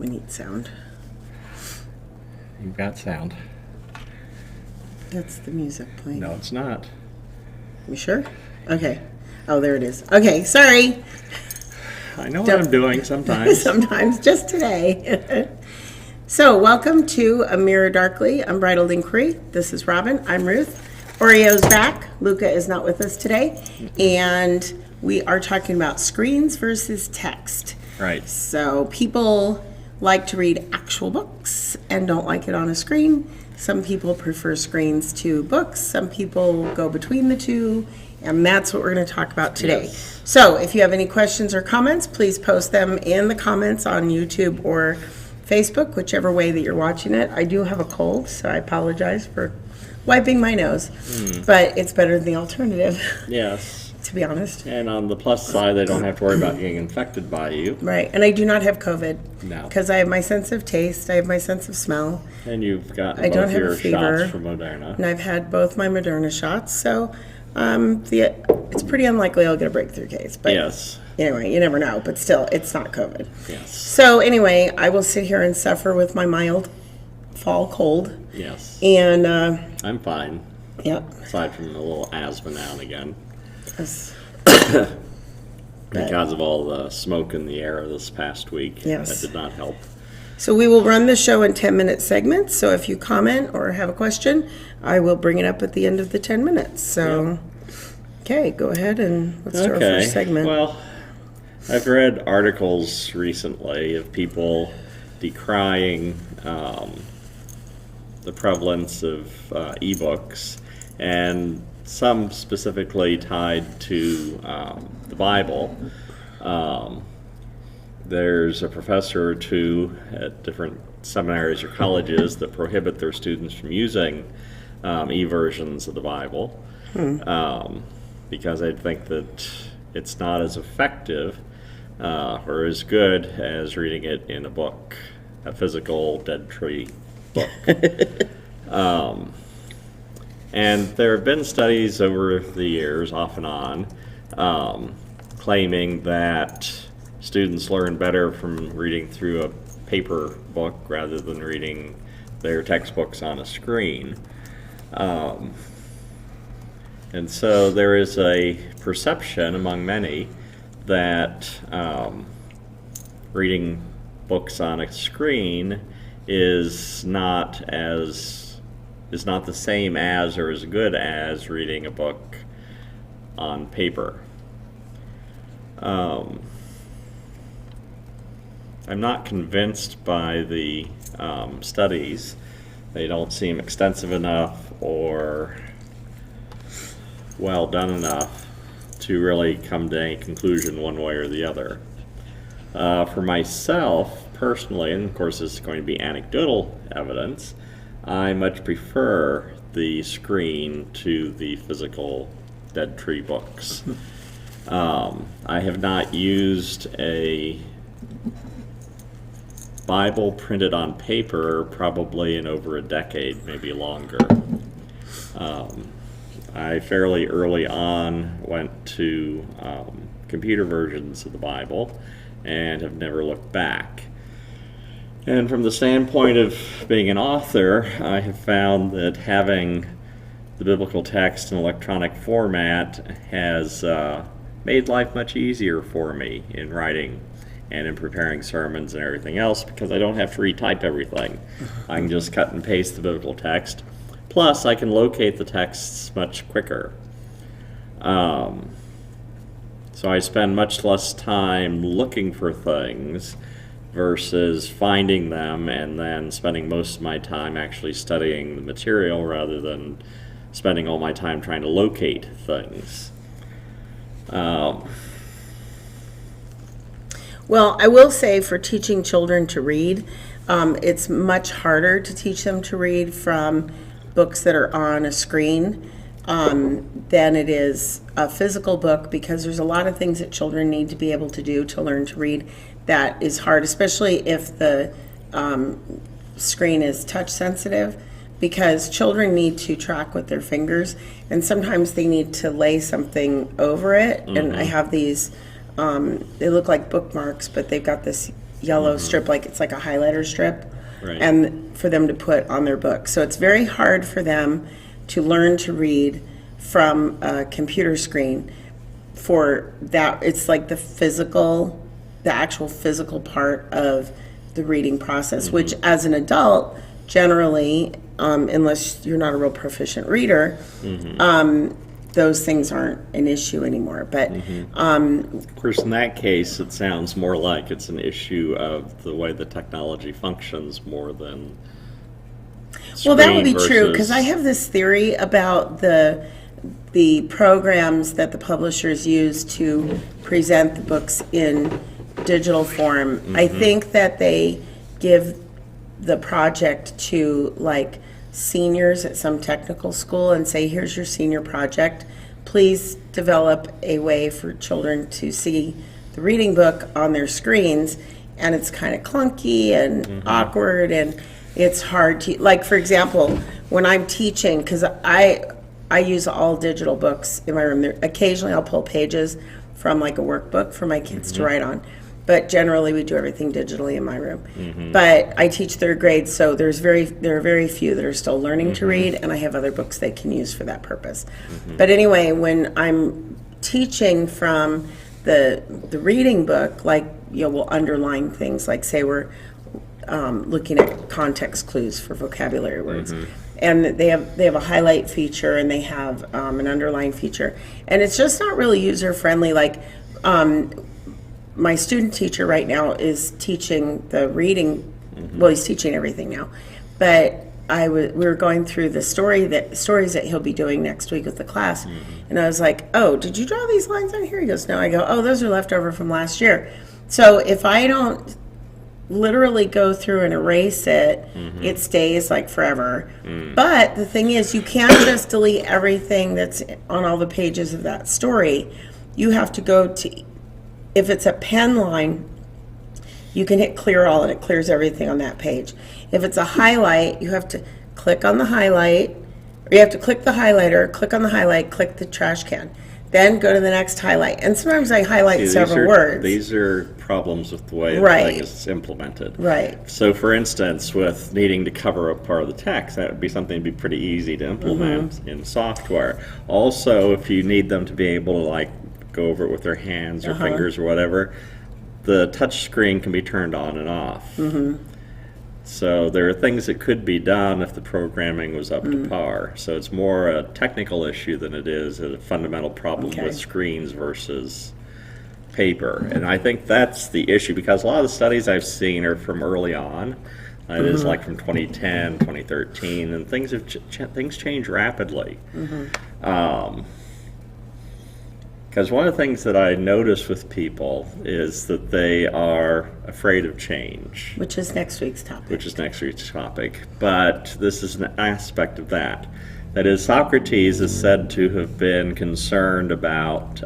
We need sound. You've got sound. That's the music playing. No, it's not. You sure? Okay. Oh, there it is. Okay, sorry. I know what I'm doing sometimes. Sometimes, just today. So, welcome to A Mirror Darkly, Unbridled Inquiry. This is Robin. I'm Ruth. Oreo's back. Luca is not with us today. And we are talking about screens versus text. Right. So, people like to read actual books and don't like it on a screen. Some people prefer screens to books. Some people go between the two. And that's what we're going to talk about today. Yes. So if you have any questions or comments, please post them in the comments on YouTube or Facebook, whichever way that you're watching it. I do have a cold, so I apologize for wiping my nose. But it's better than the alternative, Yes. to be honest. And on the plus side, they don't have to worry about getting infected by you. Right. And I do not have COVID. No. Because I have my sense of taste. I have my sense of smell. And you've gotten I don't both have a your fever. shots from Moderna. And I've had both my Moderna shots. So it's pretty unlikely I'll get a breakthrough case. But Yes. anyway, you never know. But still, it's not COVID. Yes. So anyway, I will sit here and suffer with my mild fall cold. Yes. And, I'm fine. yep. Aside from a little asthma now and again. Yes. Because of all the smoke in the air this past week. Yes. That did not help. So we will run the show in 10-minute segments. So if you comment or have a question, I will bring it up at the end of the 10 minutes. So, okay, go ahead and let's do our first segment. Well, I've read articles recently of people decrying the prevalence of ebooks, and some specifically tied to the Bible. There's a professor or two at different seminaries or colleges that prohibit their students from using e-versions of the Bible because they think that it's not as effective or as good as reading it in a book, a physical dead tree book. And there have been studies over the years, off and on, claiming that students learn better from reading through a paper book rather than reading their textbooks on a screen. And so there is a perception among many that reading books on a screen is not the same as or as good as reading a book on paper. I'm not convinced by the studies. They don't seem extensive enough or well done enough to really come to any conclusion one way or the other. For myself, personally, and of course this is going to be anecdotal evidence, I much prefer the screen to the physical dead tree books. I have not used a Bible printed on paper probably in over a decade, maybe longer. I fairly early on went to computer versions of the Bible and have never looked back. And from the standpoint of being an author, I have found that having the biblical text in electronic format has made life much easier for me in writing and in preparing sermons and everything else, because I don't have to retype everything. I can just cut and paste the biblical text. Plus, I can locate the texts much quicker. So I spend much less time looking for things versus finding them and then spending most of my time actually studying the material rather than spending all my time trying to locate things. Well, I will say for teaching children to read, it's much harder to teach them to read from books that are on a screen than it is a physical book, because there's a lot of things that children need to be able to do to learn to read that is hard, especially if the screen is touch sensitive, because children need to track with their fingers, and sometimes they need to lay something over it. And I have these, they look like bookmarks, but they've got this yellow strip, like it's like a highlighter strip, Right. and for them to put on their book. So it's very hard for them to learn to read from a computer screen. For that, it's like the actual physical part of the reading process, which as an adult, generally, unless you're not a real proficient reader, those things aren't an issue anymore. But Of course, in that case, it sounds more like it's an issue of the way the technology functions more than well, that would be screen true, because versus- I have this theory about the programs that the publishers use to present the books in digital form. I think that they give the project to like seniors at some technical school and say, here's your senior project. Please develop a way for children to see the reading book on their screens. And it's kind of clunky and awkward, and it's hard to, like, for example, when I'm teaching, because I use all digital books in my room. Occasionally I'll pull pages from like a workbook for my kids to write on. But generally, we do everything digitally in my room. But I teach third grade, so there are very few that are still learning to read, and I have other books they can use for that purpose. But anyway, when I'm teaching from the reading book, like, we'll underline things, like say we're looking at context clues for vocabulary words. And they have a highlight feature, and they have an underline feature, and it's just not really user friendly. Like, my student teacher right now is teaching the reading. Well, he's teaching everything now, but we were going through the stories that he'll be doing next week with the class, and I was like, "Oh, did you draw these lines on here?" He goes, "No." I go, "Oh, those are left over from last year." So if I don't literally go through and erase it, it stays like forever. But the thing is, you can't just delete everything that's on all the pages of that story. You have to go to, if it's a pen line, you can hit clear all and it clears everything on that page. If it's a highlight, you have to click on the highlight, or you have to click the highlighter, click on the highlight, click the trash can, then go to the next highlight. And sometimes I highlight several words. These are problems with the way the Right. thing is implemented. Right. So, for instance, with needing to cover up part of the text, that would be something to be pretty easy to implement in software. Also, if you need them to be able to, like, go over it with their hands or fingers or whatever, the touch screen can be turned on and off. So there are things that could be done if the programming was up to par. So it's more a technical issue than it is a fundamental problem with screens versus paper. And I think that's the issue, because a lot of the studies I've seen are from early on. It is like from 2010, 2013, and things change rapidly. Because one of the things that I notice with people is that they are afraid of change. Which is next week's topic. But this is an aspect of that. That is, Socrates is said to have been concerned about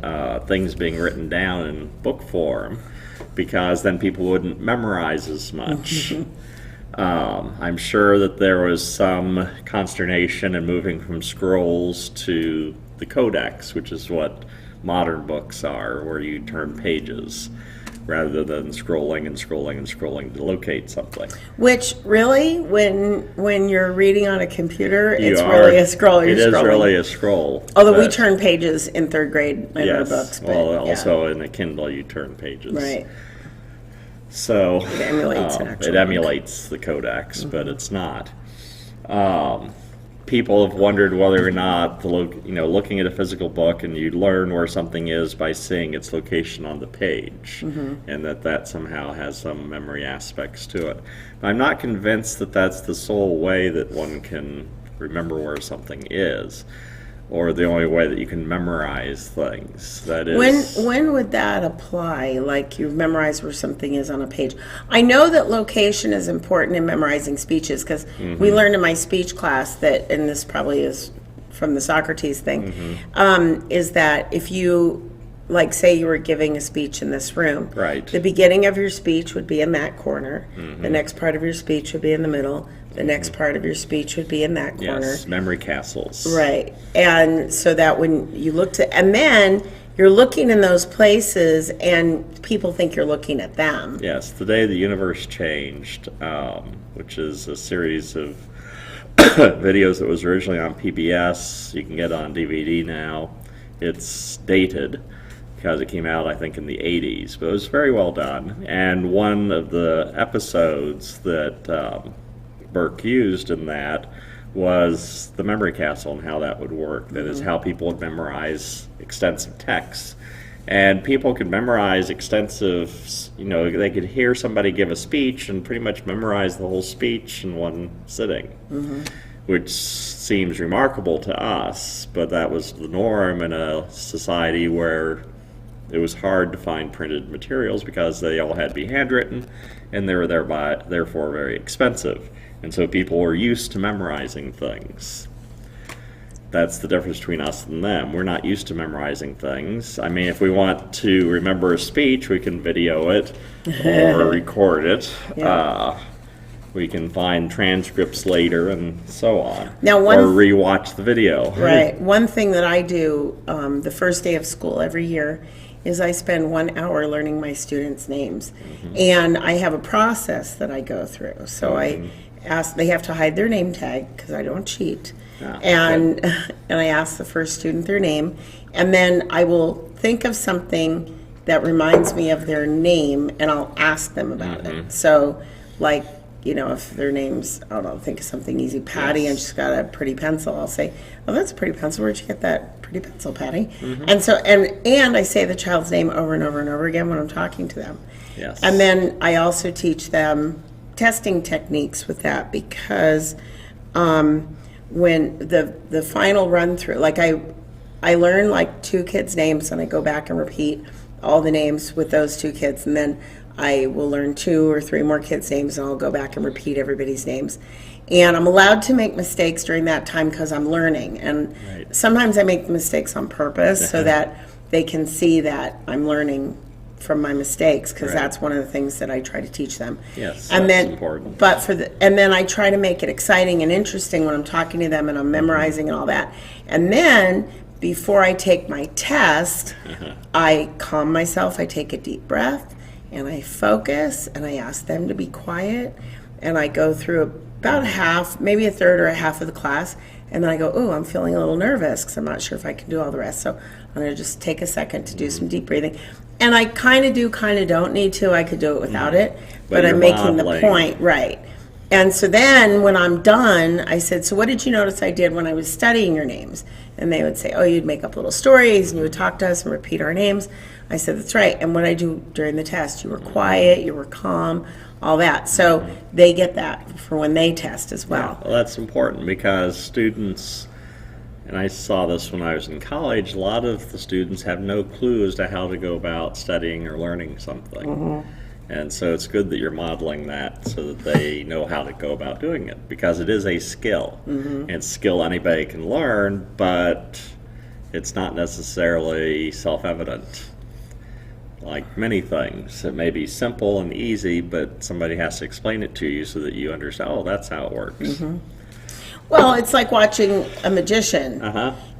things being written down in book form, because then people wouldn't memorize as much. I'm sure that there was some consternation in moving from scrolls to the codex, which is what modern books are, where you turn pages rather than scrolling and scrolling and scrolling to locate something. Which really, when you're reading on a computer, it's really a scroll. It is really a scroll. Although we turn pages in third grade in our books. But, also in the Kindle you turn pages. Right. So it emulates the codex, but it's not. People have wondered whether or not looking at a physical book and you learn where something is by seeing its location on the page, and that somehow has some memory aspects to it. I'm not convinced that that's the sole way that one can remember where something is, or the only way that you can memorize things. That is, when would that apply? Like, you memorize where something is on a page. I know that location is important in memorizing speeches, because we learned in my speech class that, and this probably is from the Socrates thing, is that if you, like, say you were giving a speech in this room, right, the beginning of your speech would be in that corner, the next part of your speech would be in the middle, the next part of your speech would be in that corner. Yes, memory castles. Right. And so that when you looked at, and then you're looking in those places and people think you're looking at them. Yes, The Day the Universe Changed, which is a series of videos that was originally on PBS. You can get on DVD now. It's dated because it came out, I think, in the 80s, but it was very well done. And one of the episodes that Burke used in that was the memory castle and how that would work. That is how people would memorize extensive texts. And people could memorize extensive, they could hear somebody give a speech and pretty much memorize the whole speech in one sitting, which seems remarkable to us, but that was the norm in a society where it was hard to find printed materials because they all had to be handwritten and they were therefore very expensive. And so people were used to memorizing things. That's the difference between us and them. We're not used to memorizing things. I mean, if we want to remember a speech, we can video it or record it. Yeah. We can find transcripts later and so on. Now, or rewatch the video. Right. One thing that I do the first day of school every year is I spend 1 hour learning my students' names. And I have a process that I go through. So I ask, they have to hide their name tag because I don't cheat. And I ask the first student their name, and then I will think of something that reminds me of their name, and I'll ask them about it. So, like, if their name's, I don't know, think of something easy, Patty, and she's got a pretty pencil, I'll say, oh, that's a pretty pencil. Where'd you get that pretty pencil, Patty? And so, and I say the child's name over and over and over again when I'm talking to them. Yes. And then I also teach them testing techniques with that because when the final run through, like I learn like 2 kids' names and I go back and repeat all the names with those 2 kids, and then I will learn 2 or 3 more kids' names and I'll go back and repeat everybody's names. And I'm allowed to make mistakes during that time because I'm learning. And sometimes I make the mistakes on purpose so that they can see that I'm learning from my mistakes, because that's one of the things that I try to teach them. Yes, and that's then, important. But and then I try to make it exciting and interesting when I'm talking to them and I'm memorizing and all that. And then before I take my test, I calm myself, I take a deep breath, and I focus, and I ask them to be quiet, and I go through about half, maybe a third or a half of the class, and then I go, oh, I'm feeling a little nervous because I'm not sure if I can do all the rest. So I'm going to just take a second to do some deep breathing. And I kind of do, kind of don't need to. I could do it without it, but I'm making the point, right. And so then when I'm done, I said, so what did you notice I did when I was studying your names? And they would say, oh, you'd make up little stories and you would talk to us and repeat our names. I said, that's right. And what I do during the test, you were quiet, you were calm, all that. So they get that for when they test as well. Well, that's important because students, and I saw this when I was in college, a lot of the students have no clue as to how to go about studying or learning something. And so it's good that you're modeling that so that they know how to go about doing it, because it is a skill. And skill anybody can learn, but it's not necessarily self-evident. Like many things, it may be simple and easy, but somebody has to explain it to you so that you understand, oh, that's how it works. Well, it's like watching a magician.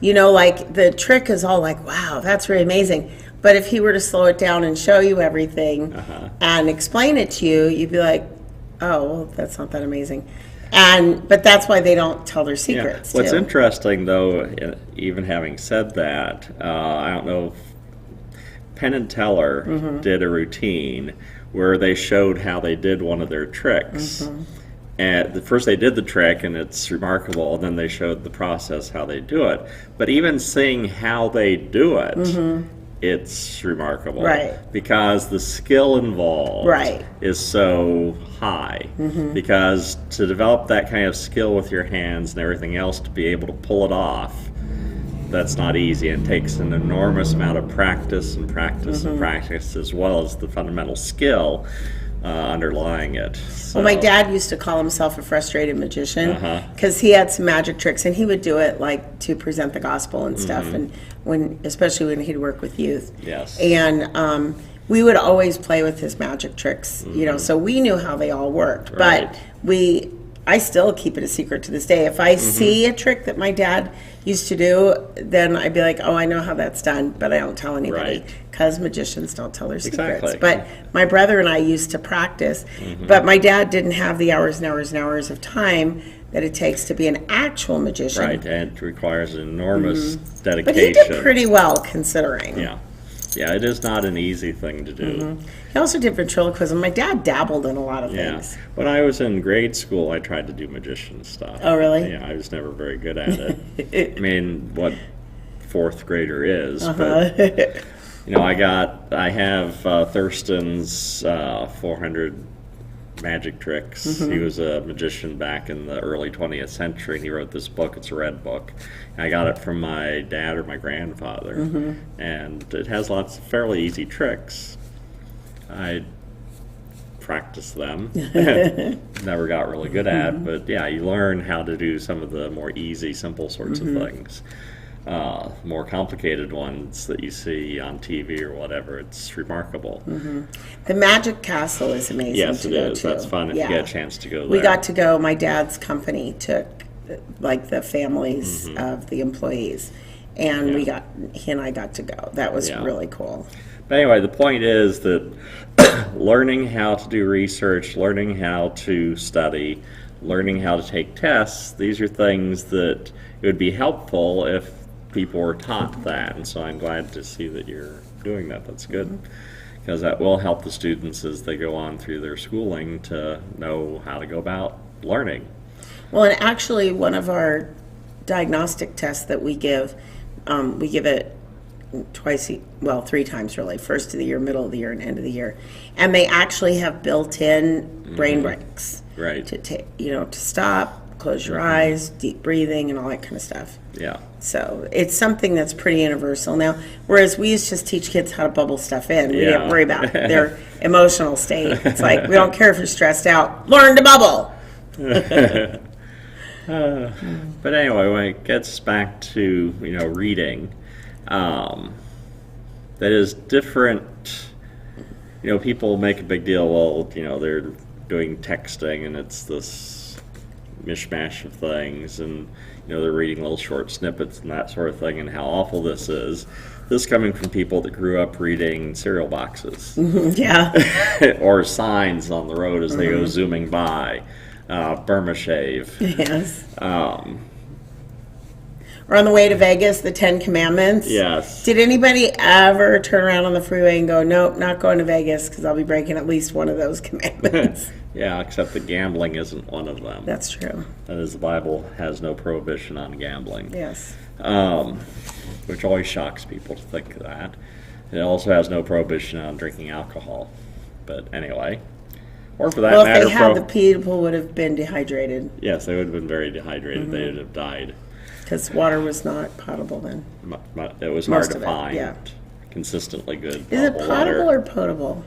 Like the trick is all like, wow, that's really amazing. But if he were to slow it down and show you everything and explain it to you, you'd be like, oh, well, that's not that amazing. But that's why they don't tell their secrets. What's interesting, though, even having said that, I don't know if Penn and Teller did a routine where they showed how they did one of their tricks. And first they did the trick, and it's remarkable, and then they showed the process, how they do it. But even seeing how they do it, it's remarkable. Because the skill involved is so high. Because to develop that kind of skill with your hands and everything else, to be able to pull it off, that's not easy. It takes an enormous amount of practice and practice and practice, as well as the fundamental skill underlying it. So. Well, my dad used to call himself a frustrated magician because he had some magic tricks, and he would do it like to present the gospel and stuff, and especially when he'd work with youth. And we would always play with his magic tricks, so we knew how they all worked. But I still keep it a secret to this day. If I see a trick that my dad used to do, then I'd be like, oh, I know how that's done, but I don't tell anybody, Right. because magicians don't tell their secrets. Exactly. But my brother and I used to practice, but my dad didn't have the hours and hours and hours of time that it takes to be an actual magician. Right, and it requires an enormous dedication. But he did pretty well, considering. Yeah. Yeah, it is not an easy thing to do. He also did ventriloquism. My dad dabbled in a lot of Yeah. things. When I was in grade school, I tried to do magician stuff. Oh, really? Yeah, I was never very good at it. I mean, what fourth grader is, but you know, I have Thurston's 400 magic tricks. He was a magician back in the early 20th century, and he wrote this book. It's a red book. I got it from my dad or my grandfather, and it has lots of fairly easy tricks. I practiced them. Never got really good at, but yeah, you learn how to do some of the more easy, simple sorts of things. More complicated ones that you see on TV or whatever, it's remarkable. The Magic Castle is amazing. Yes, to it go is. to. That's fun if you get a chance to go there. We got to go. My dad's company took like the families of the employees, and he and I got to go. That was really cool. But anyway, the point is that learning how to do research, learning how to study, learning how to take tests, these are things that it would be helpful if people were taught that. And so I'm glad to see that you're doing that. That's good. Because that will help the students as they go on through their schooling to know how to go about learning. Well, and actually, one of our diagnostic tests that we give it three times really, first of the year, middle of the year, and end of the year. And they actually have built-in brain breaks. Right. To stop, close your eyes, deep breathing, and all that kind of stuff. Yeah. So it's something that's pretty universal now. Whereas we used to just teach kids how to bubble stuff in. We didn't worry about their emotional state. It's like, we don't care if you're stressed out. Learn to bubble. But anyway, when it gets back to reading, that is different. People make a big deal. Well, they're doing texting, and it's this mishmash of things, and they're reading little short snippets and that sort of thing, and how awful this is. This coming from people that grew up reading cereal boxes, or signs on the road as they go zooming by. Burma shave. Yes. Or on the way to Vegas, the 10 Commandments. Yes. Did anybody ever turn around on the freeway and go, nope, not going to Vegas because I'll be breaking at least one of those commandments? Yeah, except that gambling isn't one of them. That's true. That is, the Bible has no prohibition on gambling. Yes. Which always shocks people to think of that. It also has no prohibition on drinking alcohol. But anyway. Or for that matter, if they had, the people would have been dehydrated. Yes, they would have been very dehydrated. They would have died. Because water was not potable then. It was hard to find consistently good. Is it potable or potable?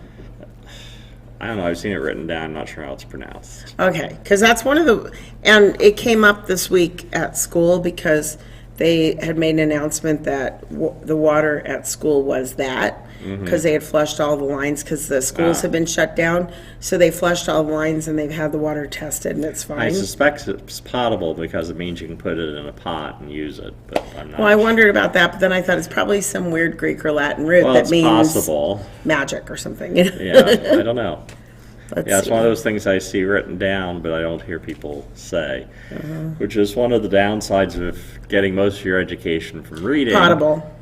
I don't know. I've seen it written down. I'm not sure how it's pronounced. Okay, because that's one of the, and it came up this week at school because they had made an announcement that the water at school was that, because they had flushed all the lines because the schools had been shut down. So they flushed all the lines and they've had the water tested and it's fine. I suspect it's potable because it means you can put it in a pot and use it, but I'm not. Well, I wondered about that, but then I thought it's probably some weird Greek or Latin root that means possible. Magic or something. Yeah, I don't know. It's one of those things I see written down, but I don't hear people say, which is one of the downsides of getting most of your education from reading. Potable.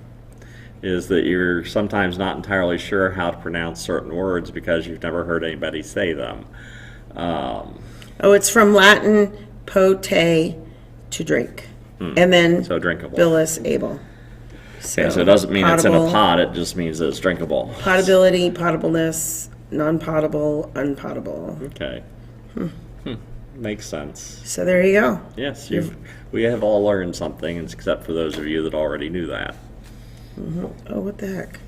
Is that you're sometimes not entirely sure how to pronounce certain words because you've never heard anybody say them. It's from Latin pote, to drink, and then so drinkable. Billis, able. So it doesn't mean it's in a pot, it just means that it's drinkable. Potability, potableness, non-potable, unpotable. Okay. Makes sense. So there you go. Yes, we have all learned something, except for those of you that already knew that. Oh, what the heck?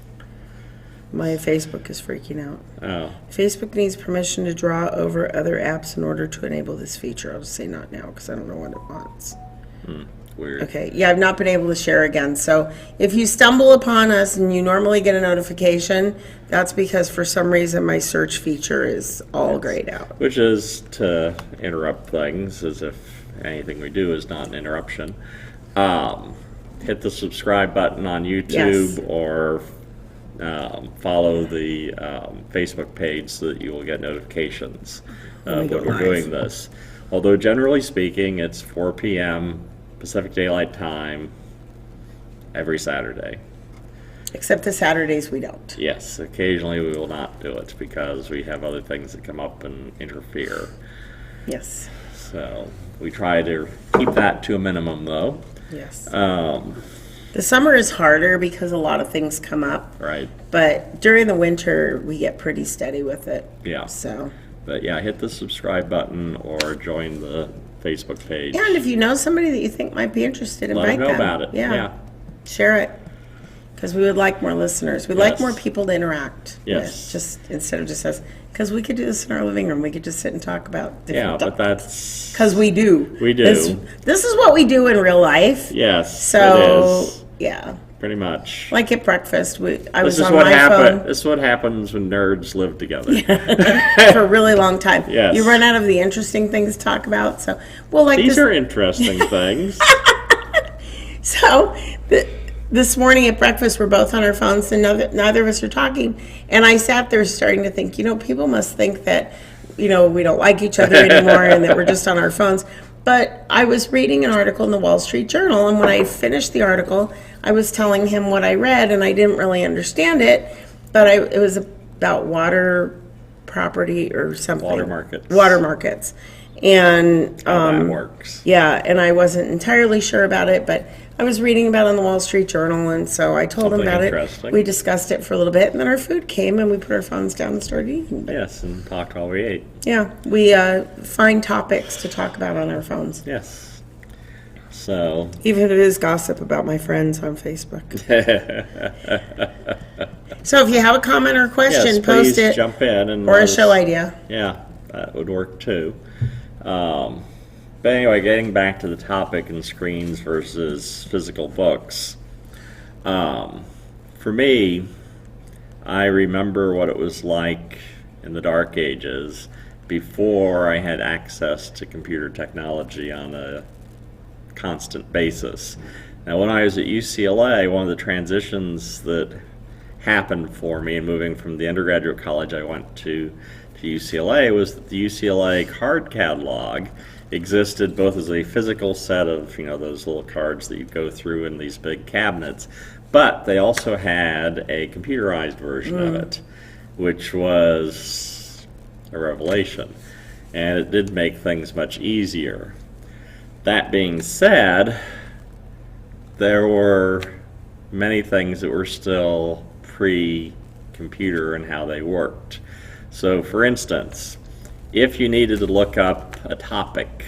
My Facebook is freaking out. Oh. Facebook needs permission to draw over other apps in order to enable this feature. I'll just say not now because I don't know what it wants. weird. Okay. Yeah, I've not been able to share again. So if you stumble upon us and you normally get a notification, that's because for some reason my search feature is all grayed out. Which is to interrupt things, as if anything we do is not an interruption. Hit the subscribe button on YouTube, Yes. or follow the Facebook page so that you will get notifications When we go when we're live. doing this. Although generally speaking, it's 4 p.m. Pacific Daylight Time every Saturday. Except the Saturdays we don't. Yes, occasionally we will not do it because we have other things that come up and interfere. Yes. So we try to keep that to a minimum, though. Yes. Um, The summer is harder because a lot of things come up, right. but during the winter we get pretty steady with it. Yeah. So, But yeah, hit the subscribe button or join the Facebook page. and if you know somebody that you think might be interested, Let invite them know them. about it. Yeah. Share it. Because we would like more listeners. We'd like Yes. more people to interact Yes. with, just instead of just us. Because we could do this in our living room. We could just sit and talk about Yeah, different but that's... because we do. We do. This is what we do in real life. Yes, So, it is. yeah. Pretty much. Like at breakfast, I This was is on what my phone This is what happens when nerds live together. for a really long time. Yes. You run out of the interesting things to talk about. So, well, like These this, are interesting things. so this morning at breakfast, we're both on our phones and neither of us are talking. And I sat there starting to think, people must think that, we don't like each other anymore and that we're just on our phones. But I was reading an article in the Wall Street Journal, and when I finished the article, I was telling him what I read, and I didn't really understand it, but it was about water property or something. Water markets. Water markets. And How that works. yeah, and I wasn't entirely sure about it, but I was reading about it in the Wall Street Journal, and so I told him Something about interesting. it. We discussed it for a little bit, and then our food came, and we put our phones down and started eating. But Yes, and talked while we ate. yeah, we find topics to talk about on our phones, Yes. So, even if it is gossip about my friends on Facebook. So if you have a comment or question, yes, post please it, jump in and or let a us- show idea. Yeah, that would work too. But anyway, getting back to the topic in screens versus physical books. For me, I remember what it was like in the dark ages before I had access to computer technology on a constant basis. Now, when I was at UCLA, one of the transitions that happened for me in moving from the undergraduate college I went to UCLA was that the UCLA card catalog existed both as a physical set of, those little cards that you go through in these big cabinets, but they also had a computerized version of it, which was a revelation. And it did make things much easier. That being said, there were many things that were still pre-computer and how they worked. So, for instance, if you needed to look up a topic,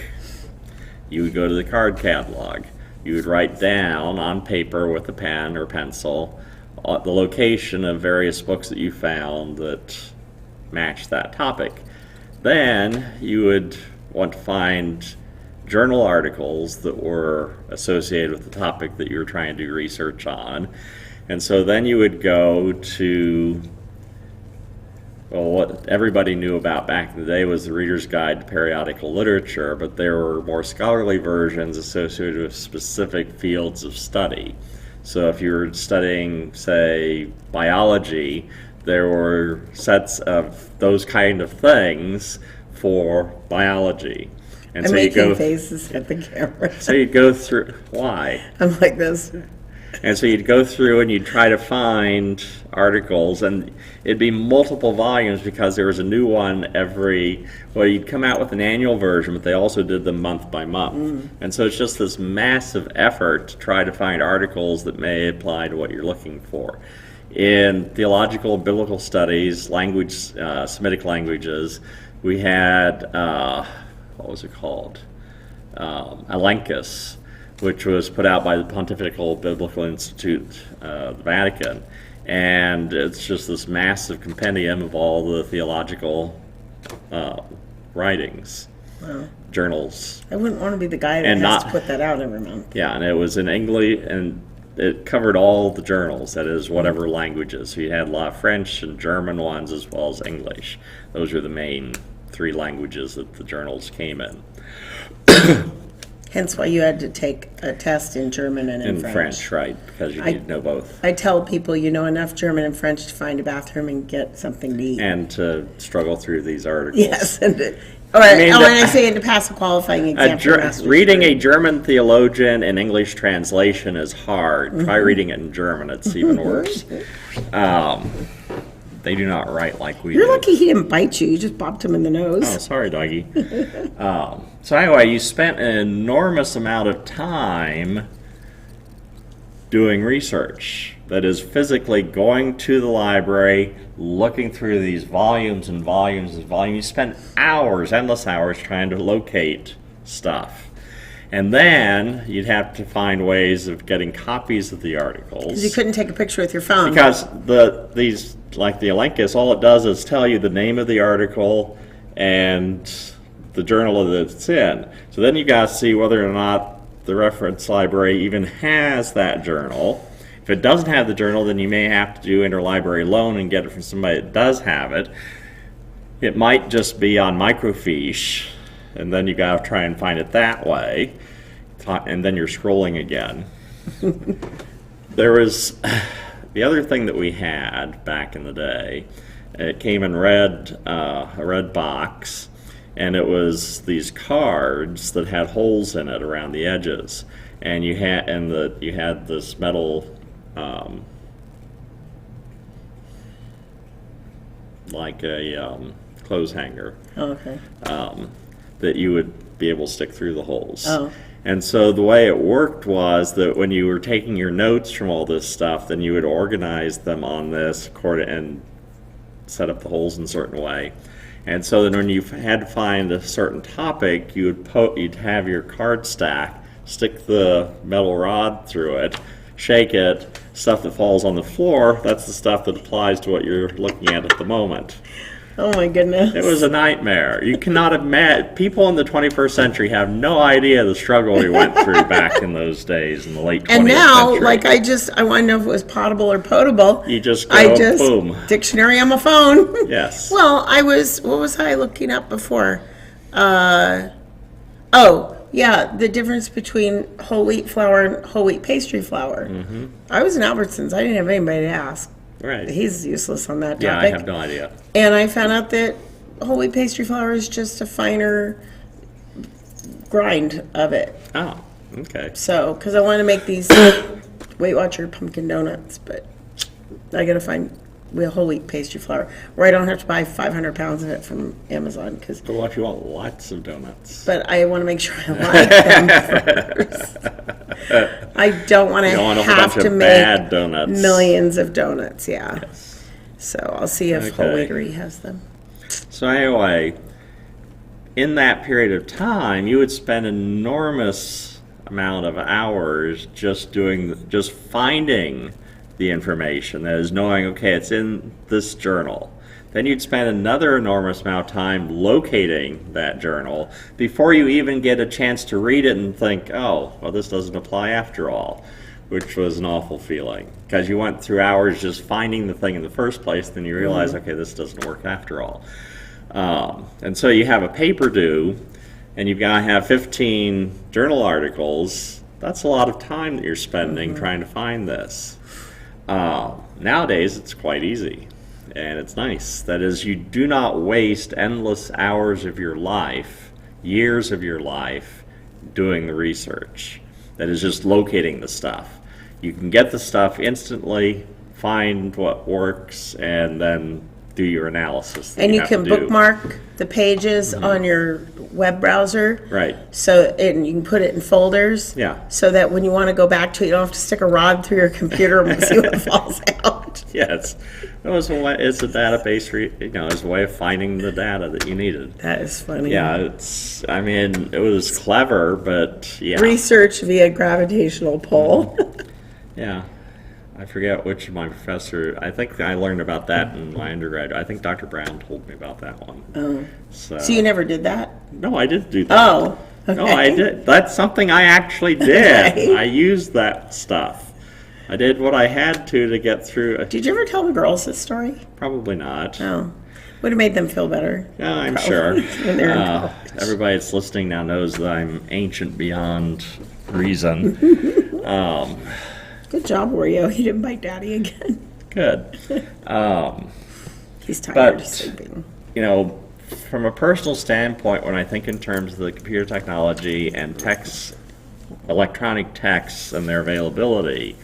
you would go to the card catalog. You would write down on paper with a pen or pencil the location of various books that you found that matched that topic. Then you would want to find journal articles that were associated with the topic that you were trying to do research on. And so then you would go to, well, what everybody knew about back in the day was the Reader's Guide to Periodical Literature, but there were more scholarly versions associated with specific fields of study. So if you were studying, say, biology, there were sets of those kind of things for biology. And I'm so you making go, faces at the camera. so you'd go through, why? I'm like this. And so you'd go through and you'd try to find articles, and it'd be multiple volumes because there was a new one you'd come out with an annual version, but they also did them month by month. And so it's just this massive effort to try to find articles that may apply to what you're looking for. In theological and biblical studies, Semitic languages, we had, what was it called? Elenchus, which was put out by the Pontifical Biblical Institute of the Vatican. And it's just this massive compendium of all the theological writings. Wow. journals. I wouldn't want to be the guy that And has not- to put that out every month. Yeah, and it was in English, and it covered all the journals, that is, whatever languages. So you had a lot of French and German ones as well as English. Those are the main 3 languages that the journals came in. Hence why you had to take a test in German and in French, right, because you need to know both. I tell people you know enough German and French to find a bathroom and get something to eat. And to struggle through these articles. Yes. And I say and to pass a qualifying exam. Reading a German theologian in English translation is hard. Try reading it in German, it's even worse. They do not write like we do. You're lucky he didn't bite you. You just bopped him in the nose. Oh, sorry, doggy. So anyway, you spent an enormous amount of time doing research. That is, physically going to the library, looking through these volumes and volumes and volumes. You spent hours, endless hours, trying to locate stuff. And then you'd have to find ways of getting copies of the articles. Because you couldn't take a picture with your phone. Because these, like the Elenchus, all it does is tell you the name of the article and the journal that it's in. So then you got to see whether or not the reference library even has that journal. If it doesn't have the journal, then you may have to do interlibrary loan and get it from somebody that does have it. It might just be on microfiche, and then you got to try and find it that way, and then you're scrolling again. There was the other thing that we had back in the day. It came in a red box, and it was these cards that had holes in it around the edges, and you had this metal. Like a clothes hanger. Oh, okay. That you would be able to stick through the holes. Oh. And so the way it worked was that when you were taking your notes from all this stuff, then you would organize them on this and set up the holes in a certain way. And so then when you had to find a certain topic, you'd have your card stack, stick the metal rod through it, shake it, stuff that falls on the floor, that's the stuff that applies to what you're looking at the moment. Oh my goodness. It was a nightmare. You cannot imagine. People in the 21st century have no idea the struggle we went through back in those days in the late 20th And now, century. like I want to know if it was potable or potable. You just go, boom. Dictionary on my phone. Yes. Well, what was I looking up before? Yeah, the difference between whole wheat flour and whole wheat pastry flour. Mm-hmm. I was in Albertsons. I didn't have anybody to ask. Right. He's useless on that topic. Yeah, I have no idea. And I found out that whole wheat pastry flour is just a finer grind of it. Oh, okay. So, because I want to make these Weight Watcher pumpkin donuts, but I got to find whole wheat pastry flour where I don't have to buy 500 pounds of it from Amazon. But what if you want lots of donuts? But I want to make sure I like them first. I don't want to have to make donuts. Millions of donuts, yeah. Yes. So I'll see if Whole Wheatery has them. So anyway, in that period of time, you would spend an enormous amount of hours just finding the information. That is, knowing, okay, it's in this journal. Then you'd spend another enormous amount of time locating that journal before you even get a chance to read it and think, oh, well, this doesn't apply after all, which was an awful feeling. Because you went through hours just finding the thing in the first place, then you realize, okay, this doesn't work after all. And so you have a paper due, and you've got to have 15 journal articles. That's a lot of time that you're spending trying to find this. Nowadays, it's quite easy. And it's nice. That is, you do not waste endless hours of your life, years of your life, doing the research. That is just locating the stuff. You can get the stuff instantly, find what works, and then do your analysis. And you can bookmark the pages on your web browser. Right. And you can put it in folders. Yeah. So that when you want to go back to it, you don't have to stick a rod through your computer and see what falls out. Yes. It's a database, it's a way of finding the data that you needed. That is funny. Yeah, it was clever, but yeah. Research via gravitational pull. Yeah. I forget which of my professor. I think I learned about that in my undergrad. I think Dr. Brown told me about that one. Oh. So So you never did that? no, I did do that. Oh. Okay. No, I did. That's something I actually did. Okay. I used that stuff. I did what I had to get through. Did you ever tell the girls this story? Probably not. No. Would have made them feel better. Yeah, I'm Probably, sure. when they're in college. Everybody that's listening now knows that I'm ancient beyond reason. Good job, Oreo. He didn't bite Daddy again. Good. He's tired. But- He's sleeping. You know, from a personal standpoint, when I think in terms of the computer technology and text, electronic texts and their availability,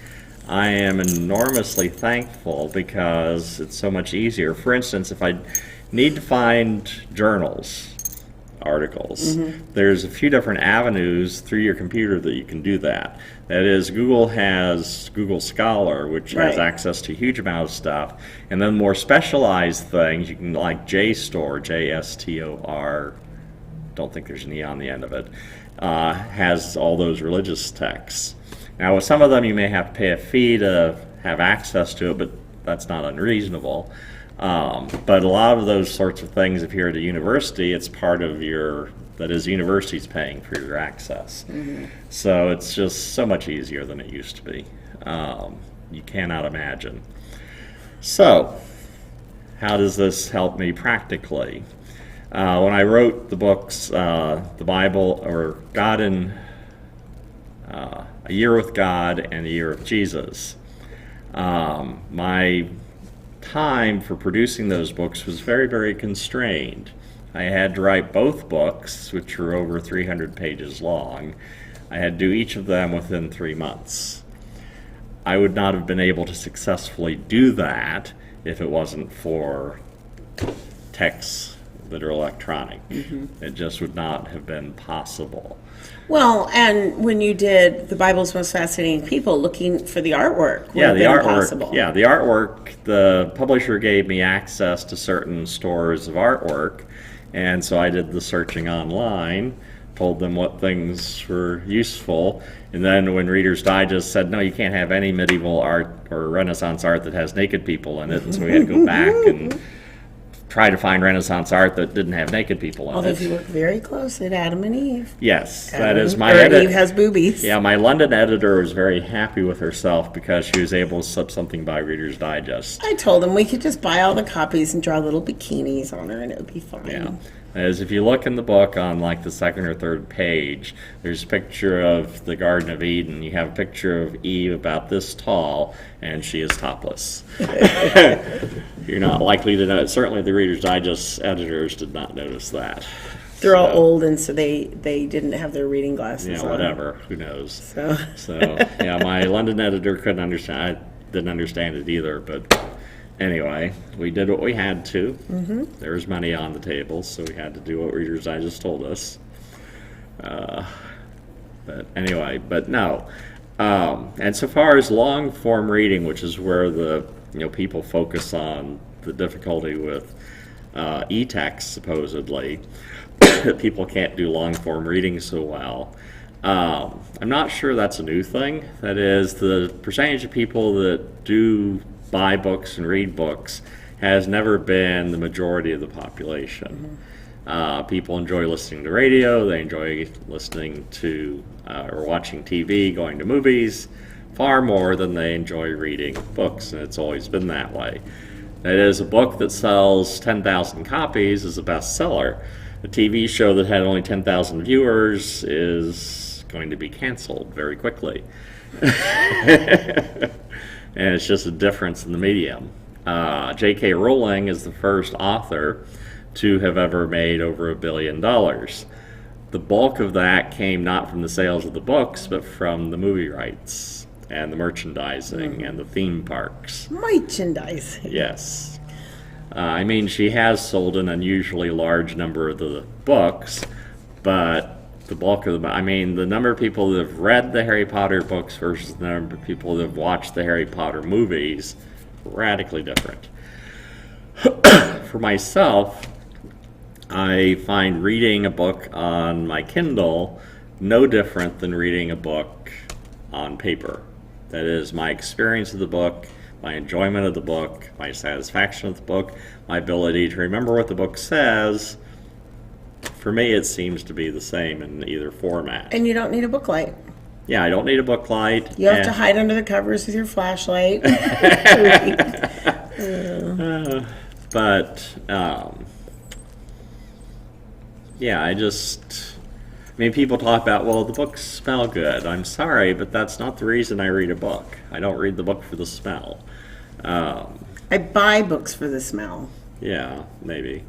I am enormously thankful because it's so much easier. For instance, if I need to find journals, articles, there's a few different avenues through your computer that you can do that. That is, Google has Google Scholar, which has Right. access to a huge amount of stuff, and then more specialized things, you can like JSTOR, JSTOR, don't think there's an E on the end of it, has all those religious texts. Now, with some of them, you may have to pay a fee to have access to it, but that's not unreasonable. But a lot of those sorts of things, if you're at a university, it's part of your, that is, university's paying for your access. So it's just so much easier than it used to be. You cannot imagine. So, how does this help me practically? When I wrote the books, the Bible, or God in A Year with God and A Year with Jesus, my time for producing those books was very, very constrained. I had to write both books, which were over 300 pages long. I had to do each of them within 3 months. I would not have been able to successfully do that if it wasn't for texts that are electronic. It just would not have been possible. Well, and when you did The Bible's Most Fascinating People, looking for the artwork would Yeah, have the been artwork. impossible. Yeah, the artwork. The publisher gave me access to certain stores of artwork, and so I did the searching online, told them what things were useful, and then when Reader's Digest said, no, you can't have any medieval art or Renaissance art that has naked people in it, and so we had to go back and try to find Renaissance art that didn't have naked people in Although if you it. look very close at Adam and Eve. Yes, that is Adam- my or edit. Eve has boobies. Yeah, my London editor was very happy with herself because she was able to slip something by Reader's Digest. I told him we could just buy all the copies and draw little bikinis on her and it would be fine. Yeah. As if you look in the book on like the second or third page, there's a picture of the Garden of Eden. You have a picture of Eve about this tall, and she is topless. You're not likely to know. Certainly the Reader's Digest editors did not notice that. They're all So, old and so they didn't have their reading glasses Yeah, on. whatever. Who knows? So So, yeah, my London editor couldn't understand. I didn't understand it either, but anyway, we did what we had to. There was money on the table, so we had to do what Reader's Digest told us. But anyway, but no. And so far as long form reading, which is where the people focus on the difficulty with e-text supposedly, people can't do long form reading so well. I'm not sure that's a new thing. That is, the percentage of people that do buy books and read books has never been the majority of the population. People enjoy listening to radio, they enjoy listening to or watching TV, going to movies, far more than they enjoy reading books, and it's always been that way. That is, a book that sells 10,000 copies is a bestseller. A TV show that had only 10,000 viewers is going to be canceled very quickly. And it's just a difference in the medium. J.K. Rowling is the first author to have ever made over $1 billion. The bulk of that came not from the sales of the books, but from the movie rights and the merchandising and the theme parks. merchandising. Yes. I mean, she has sold an unusually large number of the books, but the bulk of them, I mean, the number of people that have read the Harry Potter books versus the number of people that have watched the Harry Potter movies, radically different. For myself, I find reading a book on my Kindle no different than reading a book on paper. That is my experience of the book, my enjoyment of the book, my satisfaction of the book, my ability to remember what the book says. For me, it seems to be the same in either format. And you don't need a book light. Yeah, I don't need a book light. You have to hide under the covers with your flashlight. But yeah, I mean, people talk about, well, the books smell good. I'm sorry, but that's not the reason I read a book. I don't read the book for the smell. I buy books for the smell. Yeah, maybe.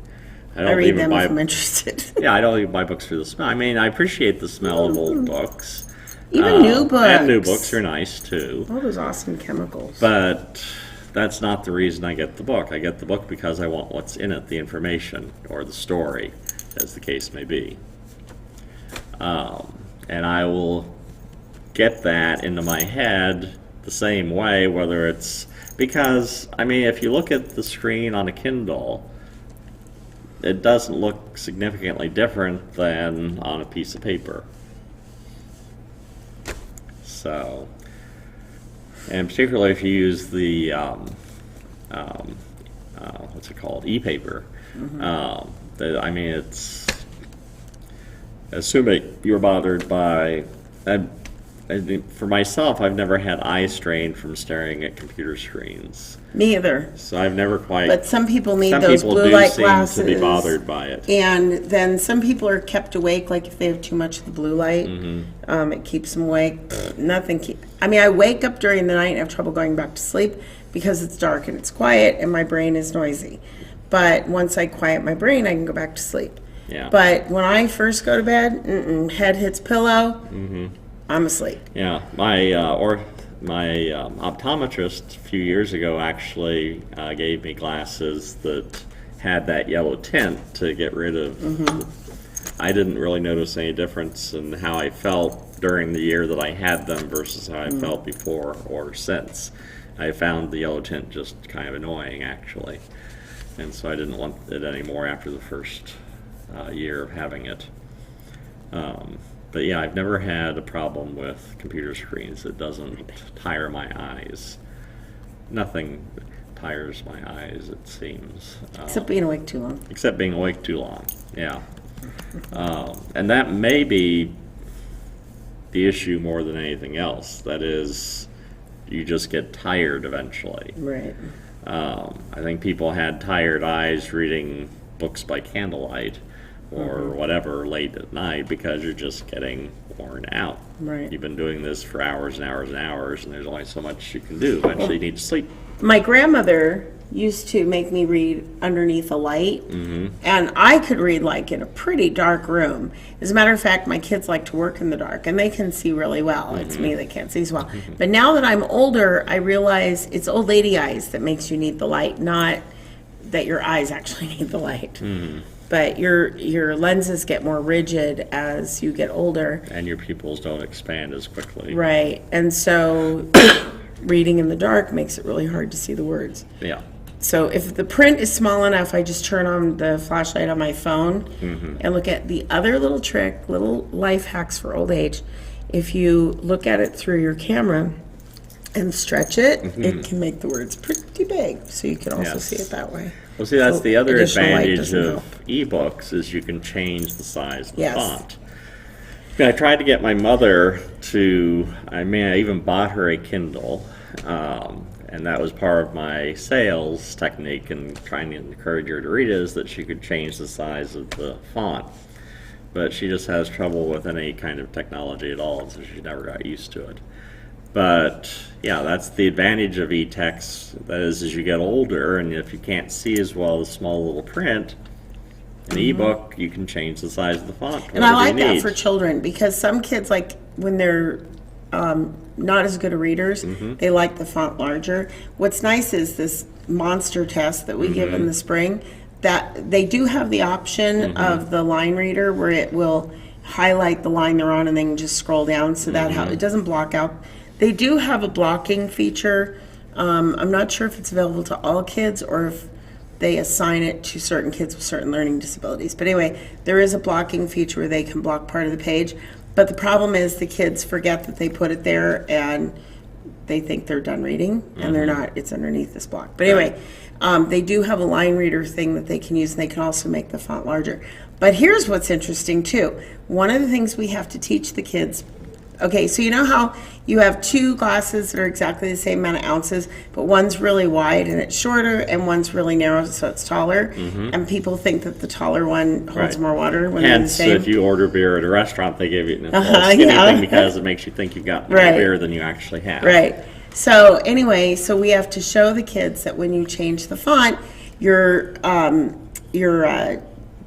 I read them if I'm interested. Yeah, I don't even buy books for the smell. I mean, I appreciate the smell of old books. Even new books. And new books are nice, too. All those awesome chemicals. But that's not the reason I get the book. I get the book because I want what's in it, the information or the story, as the case may be. And I will get that into my head the same way, whether it's because, I mean, if you look at the screen on a Kindle, it doesn't look significantly different than on a piece of paper. So, and particularly if you use the, what's it called, e-paper, I mean, it's, assuming you're bothered by, for myself, I've never had eye strain from staring at computer screens. Me either. So I've never quite. But some people need some those people blue do light seem glasses. to be bothered by it. And then some people are kept awake, like if they have too much of the blue light, it keeps them awake. I mean, I wake up during the night and have trouble going back to sleep because it's dark and it's quiet and my brain is noisy. But once I quiet my brain, I can go back to sleep. Yeah. But when I first go to bed, head hits pillow, I'm asleep. Yeah, my optometrist a few years ago actually gave me glasses that had that yellow tint to get rid of. I didn't really notice any difference in how I felt during the year that I had them versus how I felt before or since. I found the yellow tint just kind of annoying, actually, and so I didn't want it anymore after the first year of having it. But yeah, I've never had a problem with computer screens. It doesn't tire my eyes. Nothing tires my eyes, it seems. Except being awake too long. Except being awake too long, yeah. And that may be the issue more than anything else. That is, you just get tired eventually. Right. I think people had tired eyes reading books by candlelight or whatever late at night because you're just getting worn out. Right. You've been doing this for hours and hours and hours, and there's only so much you can do. Eventually you need to sleep. My grandmother used to make me read underneath a light, and I could read like in a pretty dark room. As a matter of fact, my kids like to work in the dark, and they can see really well. It's me that can't see as well. But now that I'm older, I realize it's old lady eyes that makes you need the light, not that your eyes actually need the light. But your lenses get more rigid as you get older. And your pupils don't expand as quickly. Right. And so reading in the dark makes it really hard to see the words. Yeah. So if the print is small enough, I just turn on the flashlight on my phone and look at the other little trick, little life hacks for old age. If you look at it through your camera and stretch it, it can make the words pretty big. So you can also see it that way. Well, see, that's So the other additional light advantage doesn't of help. ebooks is you can change the size of the Yes. font. I tried to get my mother to, I even bought her a Kindle, and that was part of my sales technique and trying to encourage her to read it, is that she could change the size of the font. But she just has trouble with any kind of technology at all, so she never got used to it. But yeah, that's the advantage of e-text. That is, as you get older, and if you can't see as well the small little print, an ebook, you can change the size of the font. And I like that for children because some kids, like when they're not as good at readers, they like the font larger. What's nice is this monster test that we give in the spring, that they do have the option of the line reader where it will highlight the line they're on and then just scroll down, so that how it doesn't block out. They do have a blocking feature. I'm not sure if it's available to all kids or if they assign it to certain kids with certain learning disabilities. But anyway, there is a blocking feature where they can block part of the page. But the problem is the kids forget that they put it there and they think they're done reading, and they're not. It's underneath this block. But anyway, they do have a line reader thing that they can use, and they can also make the font larger. But here's what's interesting, too. One of the things we have to teach the kids, okay, so you know how you have two glasses that are exactly the same amount of ounces, but one's really wide and it's shorter, and one's really narrow, so it's taller, and people think that the taller one holds more water when they're the Hence, same. if you order beer at a restaurant, they give you a little skinny thing because it makes you think you've got more beer than you actually have. Right. So anyway, so we have to show the kids that when you change the font, your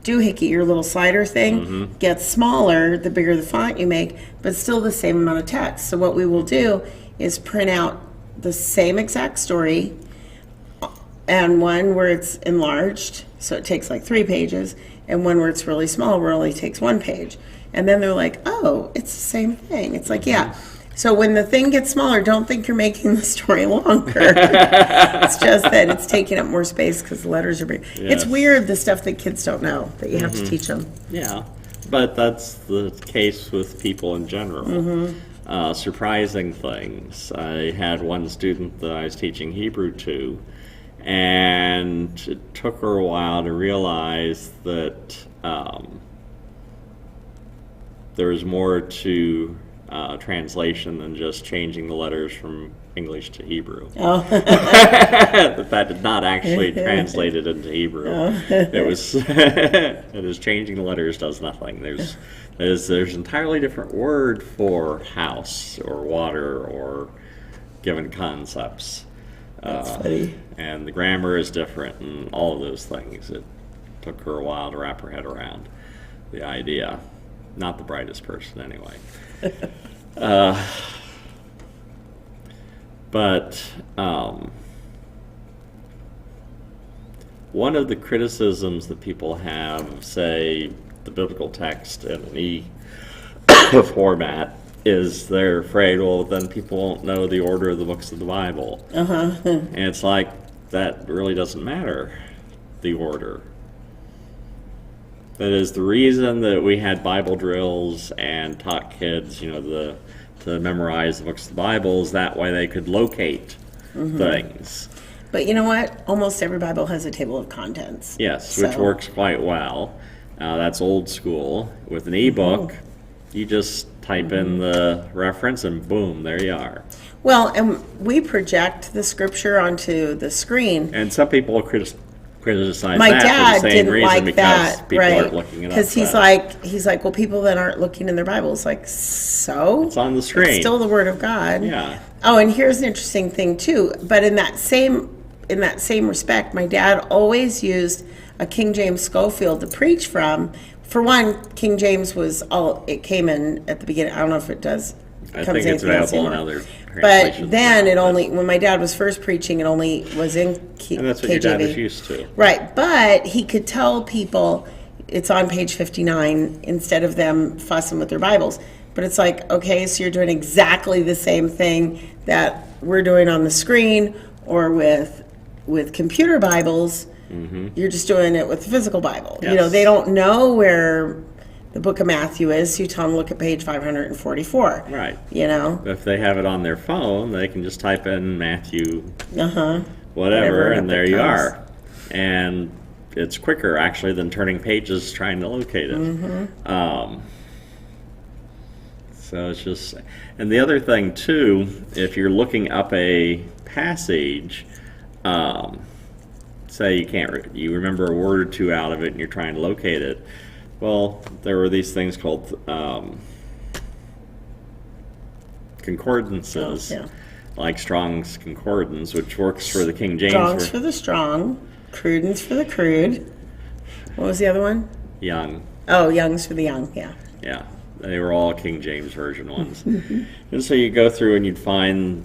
doohickey, your little slider thing, gets smaller the bigger the font you make, but still the same amount of text. So what we will do is print out the same exact story, and one where it's enlarged, so it takes like 3 pages, and one where it's really small, where it only takes 1 page. And then they're like, oh, it's the same thing. It's like, yeah. So when the thing gets smaller, don't think you're making the story longer. It's just that it's taking up more space because the letters are big. Yes. It's weird, the stuff that kids don't know, that you have to teach them. Yeah, but that's the case with people in general. Surprising things. I had one student that I was teaching Hebrew to, and it took her a while to realize that there was more to translation than just changing the letters from English to Hebrew. Oh. that did not actually translate it into Hebrew. It was changing the letters does nothing. There's entirely different word for house or water or given concepts. That's funny. And the grammar is different and all of those things. It took her a while to wrap her head around the idea. Not the brightest person anyway. But one of the criticisms that people have of, say, the biblical text in an E format is they're afraid, well, then people won't know the order of the books of the Bible. And it's like, that really doesn't matter, the order. That is the reason that we had Bible drills and taught kids, to memorize the books of the Bible, is that way they could locate things. But you know what? Almost every Bible has a table of contents. Yes, which works quite well. That's old school. With an ebook, you just type in the reference and boom, there you are. Well, and we project the scripture onto the screen. And some people criticize My that dad for the same didn't reason like because that, people right? aren't looking it up. Because he's like, well, people that aren't looking in their Bibles, like, so it's on the screen. It's still the Word of God. Yeah. Oh, and here's an interesting thing too. But in that same respect, my dad always used a King James Schofield to preach from. For one, King James was it came in at the beginning. I don't know if it does. I think it's available in other But translations. then when my dad was first preaching, it only was in KJV. And that's what your dad was used to. Right, but he could tell people it's on page 59 instead of them fussing with their Bibles. But it's like, okay, so you're doing exactly the same thing that we're doing on the screen or with computer Bibles. You're just doing it with the physical Bible. Yes. They don't know where the book of Matthew is, so you tell them look at page 544. Right. If they have it on their phone, they can just type in Matthew, Whatever, whatever, and there you comes. are. And it's quicker, actually, than turning pages trying to locate it. So it's just... And the other thing, too, if you're looking up a passage, say you remember a word or two out of it and you're trying to locate it, well, there were these things called concordances, like Strong's Concordance, which works for the King James. Strong's for the strong, Crudence for the crude. What was the other one? Young. Oh, Young's for the young, yeah. Yeah, they were all King James Version ones. And so you go through and you'd find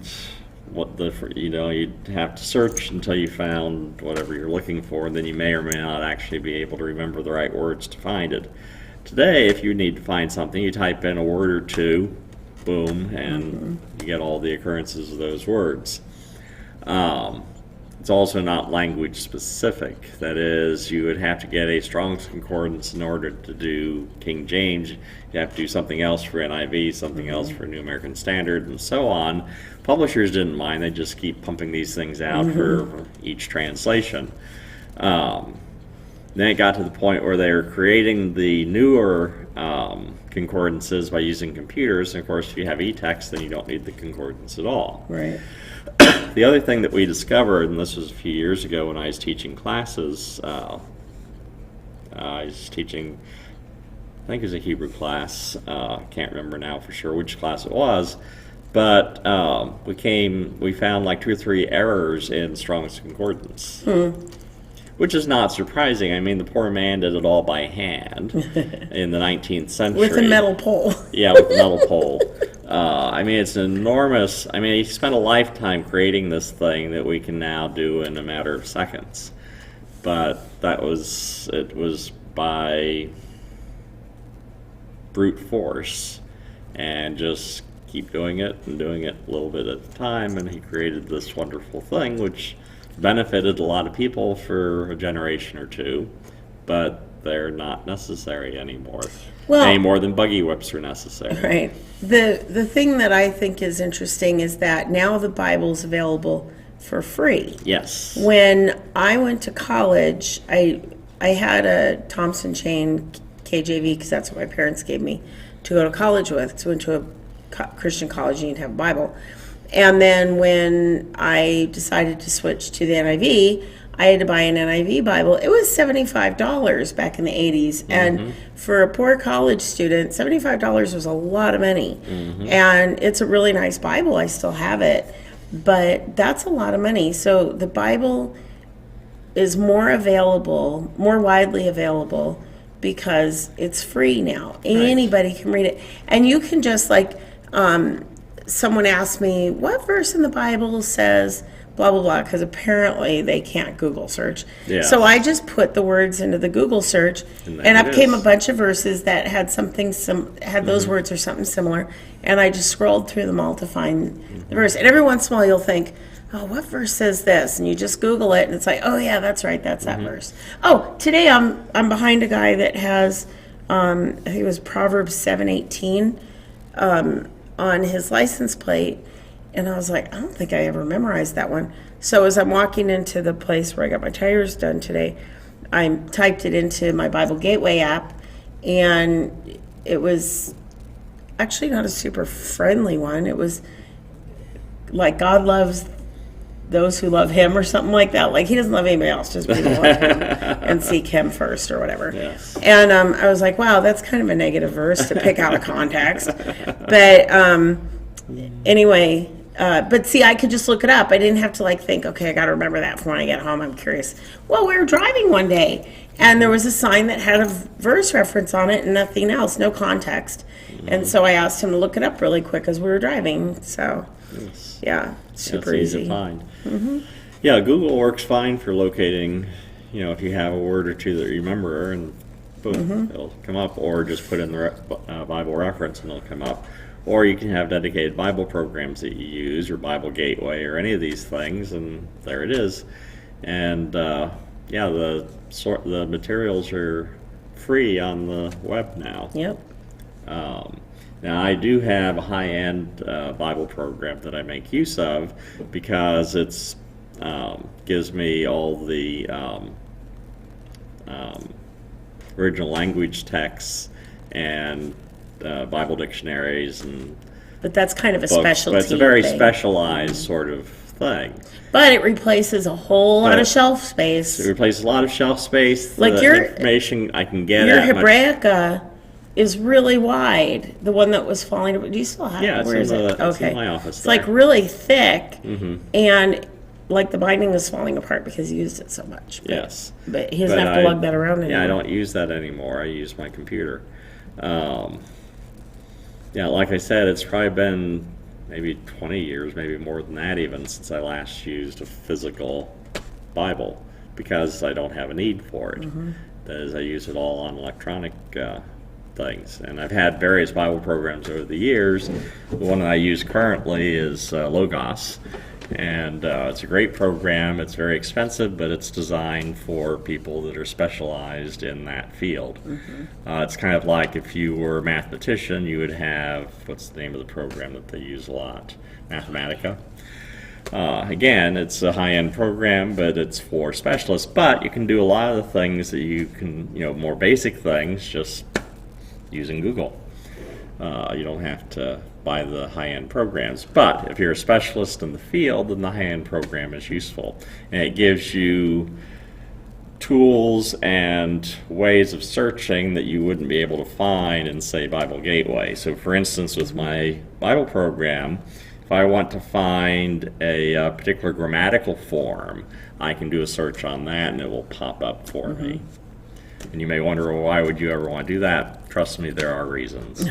you'd have to search until you found whatever you're looking for, and then you may or may not actually be able to remember the right words to find it. Today, if you need to find something, you type in a word or two, boom, and you get all the occurrences of those words. It's also not language specific. That is, you would have to get a Strong's Concordance in order to do King James. You have to do something else for NIV, something else for New American Standard, and so on. Publishers didn't mind. They just keep pumping these things out for each translation. Then it got to the point where they were creating the newer concordances by using computers. And of course, if you have e-text, then you don't need the concordance at all. Right. The other thing that we discovered, and this was a few years ago when I was teaching classes, I was teaching, I think it was a Hebrew class, can't remember now for sure which class it was, but we found like 2 or 3 errors in Strong's Concordance. Which is not surprising. I mean, the poor man did it all by hand in the 19th century. With a metal pole. Yeah, with a metal pole. I mean, it's enormous. I mean, he spent a lifetime creating this thing that we can now do in a matter of seconds. But it was by brute force and just keep doing it and doing it a little bit at a time. And he created this wonderful thing, which benefited a lot of people for a generation or two, but they're not necessary anymore. Well, any more than buggy whips are necessary. Right. The thing that I think is interesting is that now the Bible's available for free. Yes. When I went to college, I had a Thompson Chain KJV because that's what my parents gave me to go to college with. So I went to a Christian college and you'd have a Bible. And then when I decided to switch to the NIV, I had to buy an NIV Bible. It was $75 back in the 80s. And for a poor college student, $75 was a lot of money. And it's a really nice Bible. I still have it. But that's a lot of money. So the Bible is more available, more widely available, because it's free now. Right. Anybody can read it. And you can just someone asked me, what verse in the Bible says blah, blah, blah, because apparently they can't Google search. Yeah. So I just put the words into the Google search, and up came a bunch of verses that had something, had those words or something similar, and I just scrolled through them all to find the verse. And every once in a while you'll think, oh, what verse says this? And you just Google it, and it's like, oh, yeah, that's right, that's that verse. Oh, today I'm behind a guy that has, I think it was Proverbs 7:18, on his license plate, and I was like, I don't think I ever memorized that one. So as I'm walking into the place where I got my tires done today, I typed it into my Bible Gateway app, and it was actually not a super friendly one. It was like, God loves those who love him, or something like that. Like, he doesn't love anybody else, just people love him and seek him first, or whatever. Yes. And I was like, wow, that's kind of a negative verse to pick out of context. But anyway, but see, I could just look it up. I didn't have to think, okay, I got to remember that for when I get home. I'm curious. Well, we were driving one day, and there was a sign that had a verse reference on it and nothing else, no context. And so I asked him to look it up really quick as we were driving. So, yeah, super easy to find. Yeah, Google works fine for locating, if you have a word or two that you remember, and boom, it'll come up, or just put in the Bible reference and it'll come up. Or you can have dedicated Bible programs that you use, or Bible Gateway, or any of these things, and there it is. And the materials are free on the web now. Yep. Now, I do have a high-end Bible program that I make use of, because it's gives me all the original language texts and Bible dictionaries and. But that's kind of a specialty. But it's a very specialized sort of thing. But it replaces a whole lot of shelf space. It replaces a lot of shelf space. Like your information I can get. Your Hebraica is really wide. The one that was falling. Do you still have it? Yeah, Where is it? Okay. It's in my office. It's really thick, and the binding is falling apart because he used it so much. Yes. But he doesn't have to lug that around anymore. Yeah, I don't use that anymore. I use my computer. Like I said, it's probably been maybe 20 years, maybe more than that even, since I last used a physical Bible, because I don't have a need for it. That is, I use it all on electronic things. And I've had various Bible programs over the years. The one that I use currently is Logos, And it's a great program. It's very expensive, but it's designed for people that are specialized in that field. It's kind of like if you were a mathematician, you would have, what's the name of the program that they use a lot? Mathematica. Again, it's a high-end program, but it's for specialists. But you can do a lot of the things that you can, more basic things, just using Google. You don't have to buy the high-end programs. But if you're a specialist in the field, then the high-end program is useful. And it gives you tools and ways of searching that you wouldn't be able to find in, say, Bible Gateway. So, for instance, with my Bible program, if I want to find a particular grammatical form, I can do a search on that and it will pop up for me. And you may wonder, well, why would you ever want to do that? Trust me, there are reasons.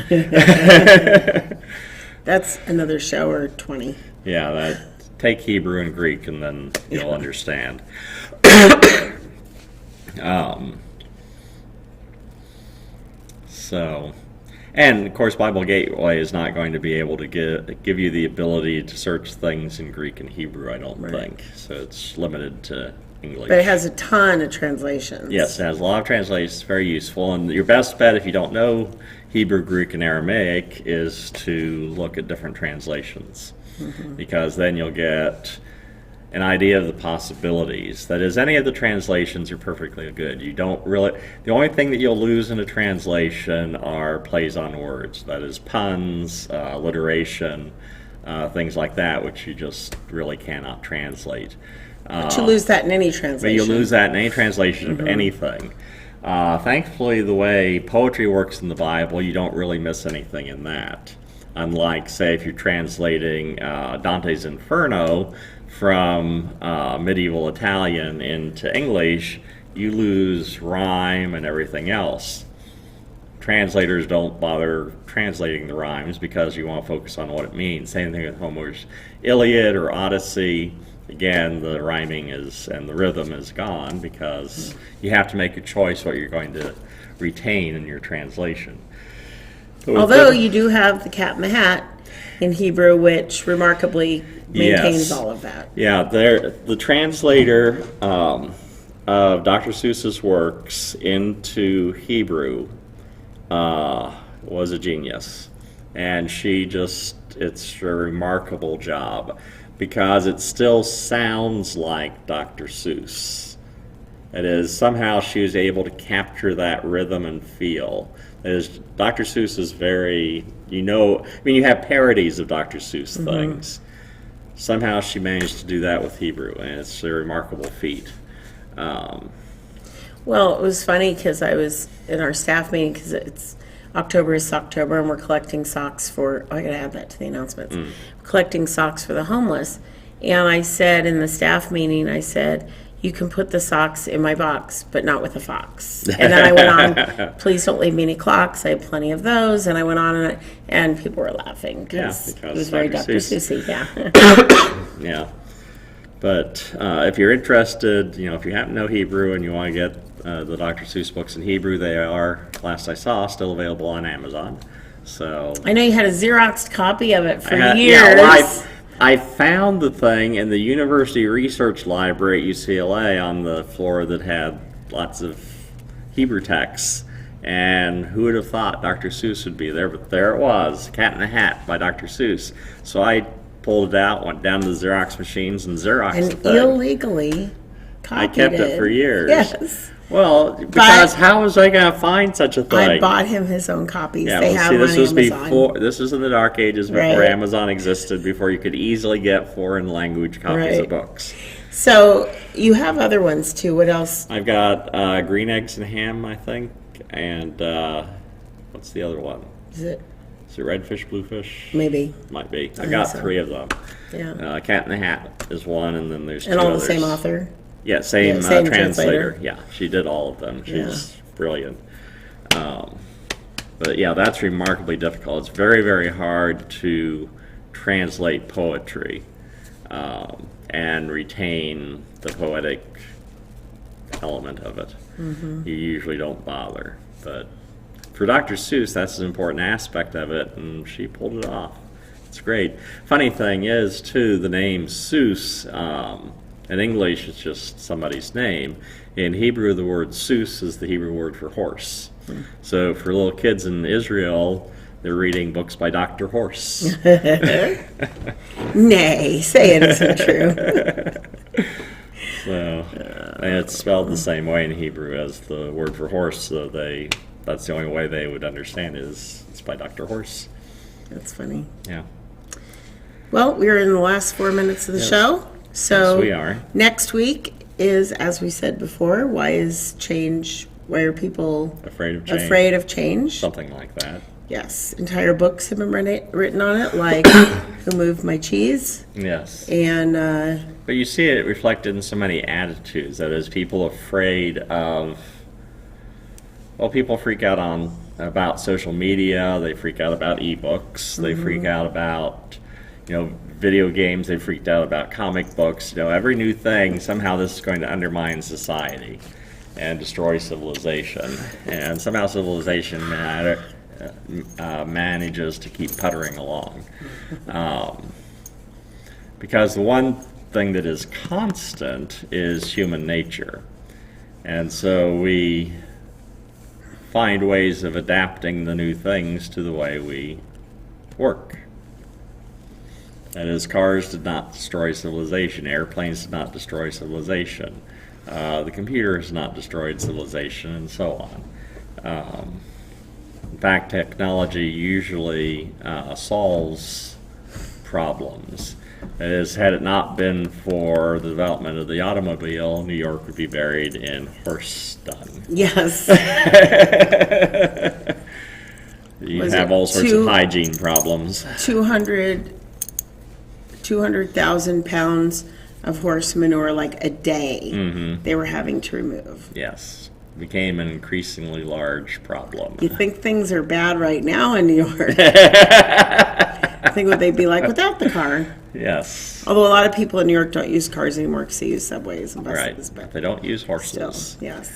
That's another show or 20. Yeah, take Hebrew and Greek and then you'll understand. And of course, Bible Gateway is not going to be able to give you the ability to search things in Greek and Hebrew, I don't think. So it's limited to English. But it has a ton of translations. Yes, it has a lot of translations. It's very useful. And your best bet, if you don't know Hebrew, Greek, and Aramaic, is to look at different translations. Because then you'll get an idea of the possibilities. That is, any of the translations are perfectly good. You don't really, the only thing that you'll lose in a translation are plays on words. That is, puns, alliteration, things like that, which you just really cannot translate. But you lose that in any translation. But you lose that in any translation of anything. Thankfully, the way poetry works in the Bible, you don't really miss anything in that. Unlike, say, if you're translating Dante's Inferno from medieval Italian into English, you lose rhyme and everything else. Translators don't bother translating the rhymes because you want to focus on what it means. Same thing with Homer's Iliad or Odyssey. Again, the rhyming and the rhythm is gone because you have to make a choice what you're going to retain in your translation. Although you do have the Cat in the Hat in Hebrew, which remarkably maintains all of that. Yeah, the translator of Dr. Seuss's works into Hebrew was a genius. And it's a remarkable job because it still sounds like Dr. Seuss. It is, somehow she was able to capture that rhythm and feel. Dr. Seuss is very, you have parodies of Dr. Seuss things. Somehow she managed to do that with Hebrew, and it's a remarkable feat. Well, it was funny because I was in our staff meeting because it's October is Socktober, and we're collecting socks for, I gotta add that to the announcements, collecting socks for the homeless. And I said in the staff meeting, I said, you can put the socks in my box, but not with a fox. And then I went on, please don't leave me any clocks. I have plenty of those. And I went on, and people were laughing because it was very Dr. Seussy. Yeah. But if you're interested, if you happen to know Hebrew and you want to get the Dr. Seuss books in Hebrew, they are, last I saw, still available on Amazon. So I know you had a Xeroxed copy of it for years. Yeah, I found the thing in the University Research Library at UCLA on the floor that had lots of Hebrew texts. And who would have thought Dr. Seuss would be there? But there it was, Cat in the Hat by Dr. Seuss. So I pulled it out, went down to the Xerox machines and Xeroxed the thing. Illegally copied I kept it for years. Yes. Well, because how was I going to find such a thing? I bought him his own copies. Yeah, they have this on was Amazon. This was in the dark ages before Amazon existed, before you could easily get foreign language copies of books. So you have other ones too. What else? I've got Green Eggs and Ham, I think, and what's the other one? Is it Redfish, Bluefish? Maybe. Might be. I've got 3 of them. Yeah. Cat in the Hat is one, and then there's 2 all others. the same author? Yeah, same translator. Yeah, she did all of them. She's brilliant. But yeah, that's remarkably difficult. It's very, very hard to translate poetry and retain the poetic element of it. You usually don't bother. But for Dr. Seuss, that's an important aspect of it, and she pulled it off. It's great. Funny thing is, too, the name Seuss, in English, it's just somebody's name. In Hebrew, the word Seuss is the Hebrew word for horse. So for little kids in Israel, they're reading books by Dr. Horse. Nay, say it isn't true. So, and it's spelled the same way in Hebrew as the word for horse, so that's the only way they would understand it, is it's by Dr. Horse. That's funny. Yeah. Well, we're in the last 4 minutes of the show. So yes, we are. Next week is, as we said before, why are people afraid of change? Something like that. Yes. Entire books have been written on it, like Who Moved My Cheese? Yes. And but you see it reflected in so many attitudes. That is, people afraid of. Well, people freak out about social media. They freak out about ebooks. They freak out about, video games. They freaked out about comic books. Every new thing, somehow this is going to undermine society and destroy civilization. And somehow civilization manages to keep puttering along. Because the one thing that is constant is human nature. And so we find ways of adapting the new things to the way we work. That is, cars did not destroy civilization. Airplanes did not destroy civilization. The computer has not destroyed civilization, and so on. In fact, technology usually solves problems. That is, had it not been for the development of the automobile, New York would be buried in horse dung. yes. You'd have all sorts of hygiene problems. 200,000 pounds of horse manure like a day they were having to remove. Yes. Became an increasingly large problem. You think things are bad right now in New York. I think what they'd be like without the car. Yes. Although a lot of people in New York don't use cars anymore because they use subways and buses. Right. They don't use horses. Still, yes.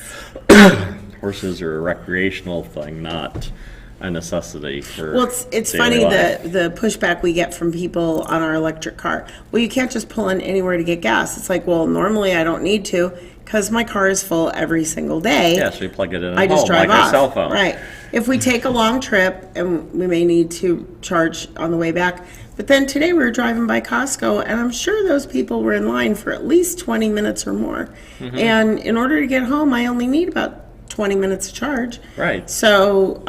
Horses are a recreational thing, not a necessity for it's daily funny life. the pushback we get from people on our electric car. Well, you can't just pull in anywhere to get gas. It's like, well, normally I don't need to because my car is full every single day. Yeah, so you plug it in I at just home, drive like off. a cell phone. Right. If we take a long trip and we may need to charge on the way back. But then today we were driving by Costco and I'm sure those people were in line for at least 20 minutes or more. And in order to get home, I only need about 20 minutes to charge. Right. So,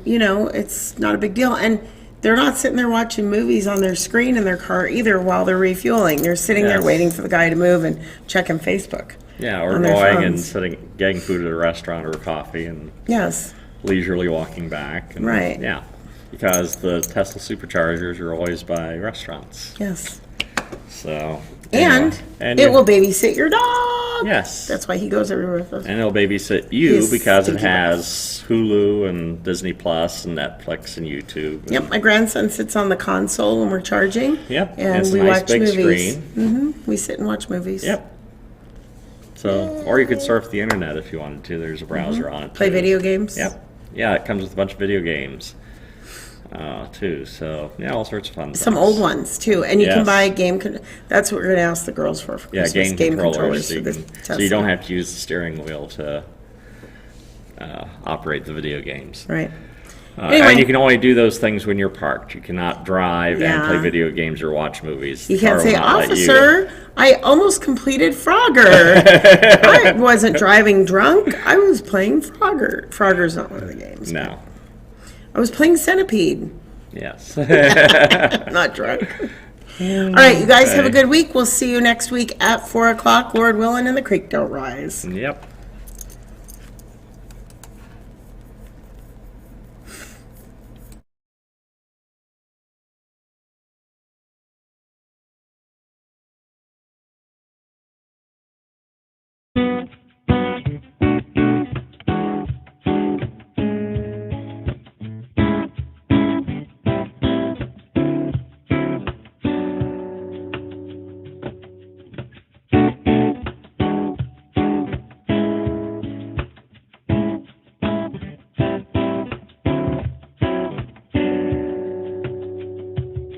it's not a big deal. And they're not sitting there watching movies on their screen in their car either while they're refueling. They're sitting there waiting for the guy to move and checking Facebook. Yeah, or on their going and phones. getting food at a restaurant or coffee and Yes. leisurely walking back. And, Right. Yeah, because the Tesla superchargers are always by restaurants. Yes. So. And it will babysit your dog. Yes. That's why he goes everywhere with us. And it'll babysit you His because it stinky has Hulu and Disney Plus and Netflix and YouTube. And, Yep, my grandson sits on the console when we're charging. Yep, And it's a we nice watch big movies. screen. We sit and watch movies. Yep. So, or you could surf the internet if you wanted to. There's a browser on it. Play too. video games. Yep. Yeah, it comes with a bunch of video games, too. So, yeah, all sorts of fun Some things. old ones too, and you can Yes. buy that's what we're going to ask the girls for Yeah, Christmas. game controllers. for So the you Tesla. don't have to use the steering wheel to operate the video games. Right. Anyway. And you can only do those things when you're parked. You cannot drive and play Yeah. video games or watch movies. You The car can't will say, not let you. "Officer, I almost completed Frogger. I wasn't driving drunk. I was playing Frogger. Frogger's not one of the games. No. I was playing Centipede. Yes. Not drunk. All right, you guys have a good week. We'll see you next week at 4 o'clock, Lord willing, and the creek don't rise. Yep.